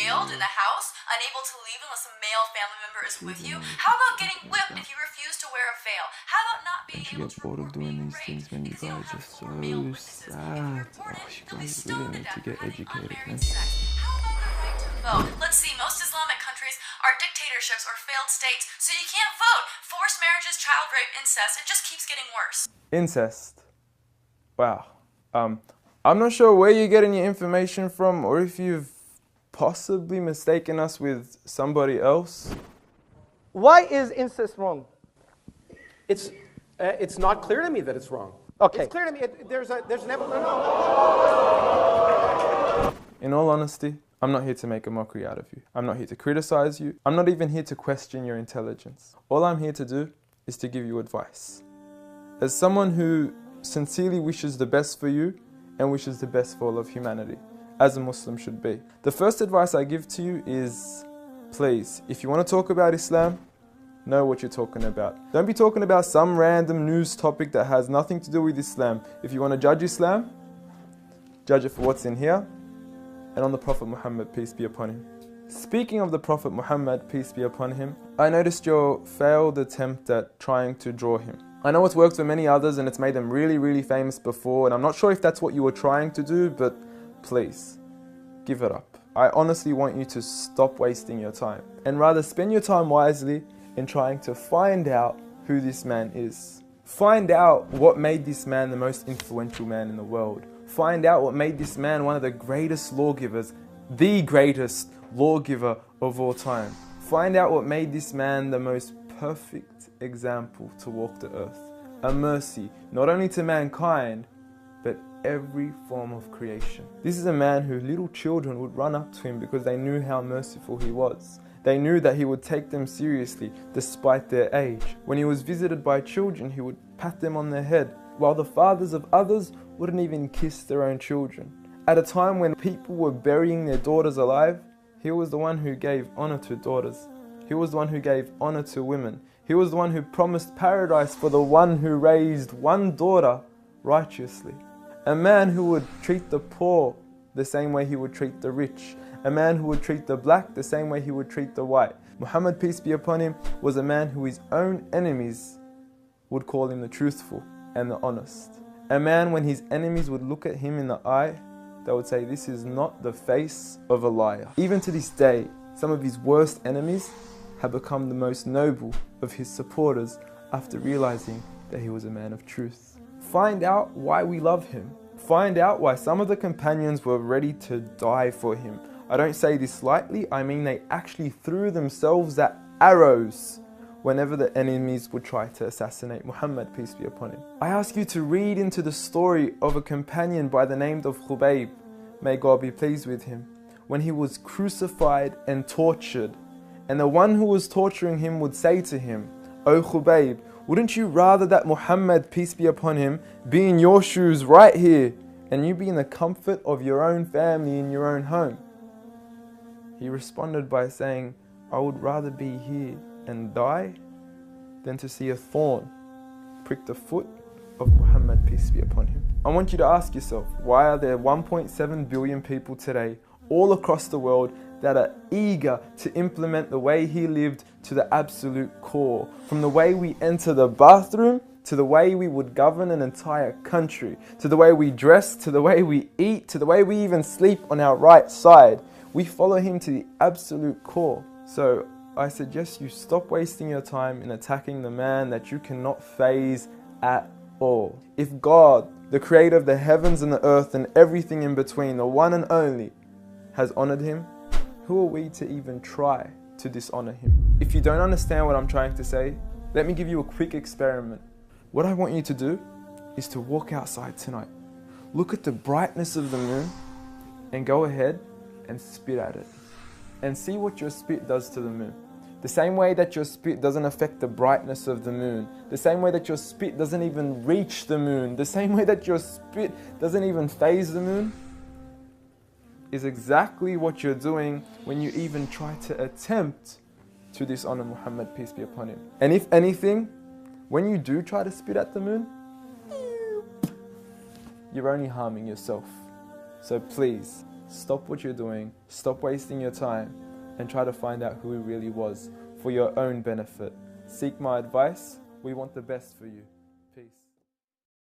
jailed in the house, unable to leave unless a male family member is with you? How about getting whipped if you refuse to wear a veil? How about not being able to bored of doing these things, man. You guys are so sad. Oh, you guys really need to get educated, man. How about the right to vote? Let's see, most Islamic countries are dictatorships or failed states, so you can't vote. Forced marriages, child rape, incest, it just keeps getting worse. Incest. Wow. I'm not sure where you're getting your information from, or if you've possibly mistaken us with somebody else. Why is incest wrong? It's not clear to me that it's wrong. Okay. It's clear to me. There's an evolution. In all honesty, I'm not here to make a mockery out of you. I'm not here to criticize you. I'm not even here to question your intelligence. All I'm here to do is to give you advice. As someone who sincerely wishes the best for you and wishes the best for all of humanity, as a Muslim should be. The first advice I give to you is, please, if you want to talk about Islam, know what you're talking about. Don't be talking about some random news topic that has nothing to do with Islam. If you want to judge Islam, judge it for what's in here and on the Prophet Muhammad, peace be upon him. Speaking of the Prophet Muhammad, peace be upon him, I noticed your failed attempt at trying to draw him. I know it's worked for many others and it's made them really, really famous before, and I'm not sure if that's what you were trying to do, but please, give it up. I honestly want you to stop wasting your time and rather spend your time wisely in trying to find out who this man is. Find out what made this man the most influential man in the world. Find out what made this man one of the greatest lawgivers, the greatest lawgiver of all time. Find out what made this man the most perfect example to walk the earth. A mercy, not only to mankind, but every form of creation. This is a man who little children would run up to him because they knew how merciful he was. They knew that he would take them seriously despite their age. When he was visited by children, he would pat them on their head, while the fathers of others wouldn't even kiss their own children. At a time when people were burying their daughters alive, he was the one who gave honor to daughters. He was the one who gave honor to women. He was the one who promised paradise for the one who raised one daughter righteously. A man who would treat the poor the same way he would treat the rich. A man who would treat the black the same way he would treat the white. Muhammad, peace be upon him, was a man who his own enemies would call him the truthful and the honest. A man, when his enemies would look at him in the eye, they would say, this is not the face of a liar. Even to this day, some of his worst enemies have become the most noble of his supporters after realizing that he was a man of truth. Find out why we love him. Find out why some of the companions were ready to die for him. I don't say this lightly, I mean they actually threw themselves at arrows whenever the enemies would try to assassinate Muhammad, peace be upon him. I ask you to read into the story of a companion by the name of Khubayb, may God be pleased with him, when he was crucified and tortured. And the one who was torturing him would say to him, "O Khubayb, wouldn't you rather that Muhammad, peace be upon him, be in your shoes right here, and you be in the comfort of your own family in your own home?" He responded by saying, "I would rather be here and die than to see a thorn prick the foot of Muhammad, peace be upon him." I want you to ask yourself, why are there 1.7 billion people today all across the world that are eager to implement the way he lived to the absolute core? From the way we enter the bathroom, to the way we would govern an entire country, to the way we dress, to the way we eat, to the way we even sleep on our right side. We follow him to the absolute core. So I suggest you stop wasting your time in attacking the man that you cannot faze at all. If God, the creator of the heavens and the earth and everything in between, the one and only, has honored him, who are we to even try to dishonor him? If you don't understand what I'm trying to say, let me give you a quick experiment. What I want you to do is to walk outside tonight. Look at the brightness of the moon and go ahead and spit at it. And see what your spit does to the moon. The same way that your spit doesn't affect the brightness of the moon. The same way that your spit doesn't even reach the moon. The same way that your spit doesn't even faze the moon, is exactly what you're doing when you even try to attempt to dishonor Muhammad, peace be upon him. And if anything, when you do try to spit at the moon, you're only harming yourself. So please, stop what you're doing, stop wasting your time, and try to find out who he really was for your own benefit. Seek my advice. We want the best for you.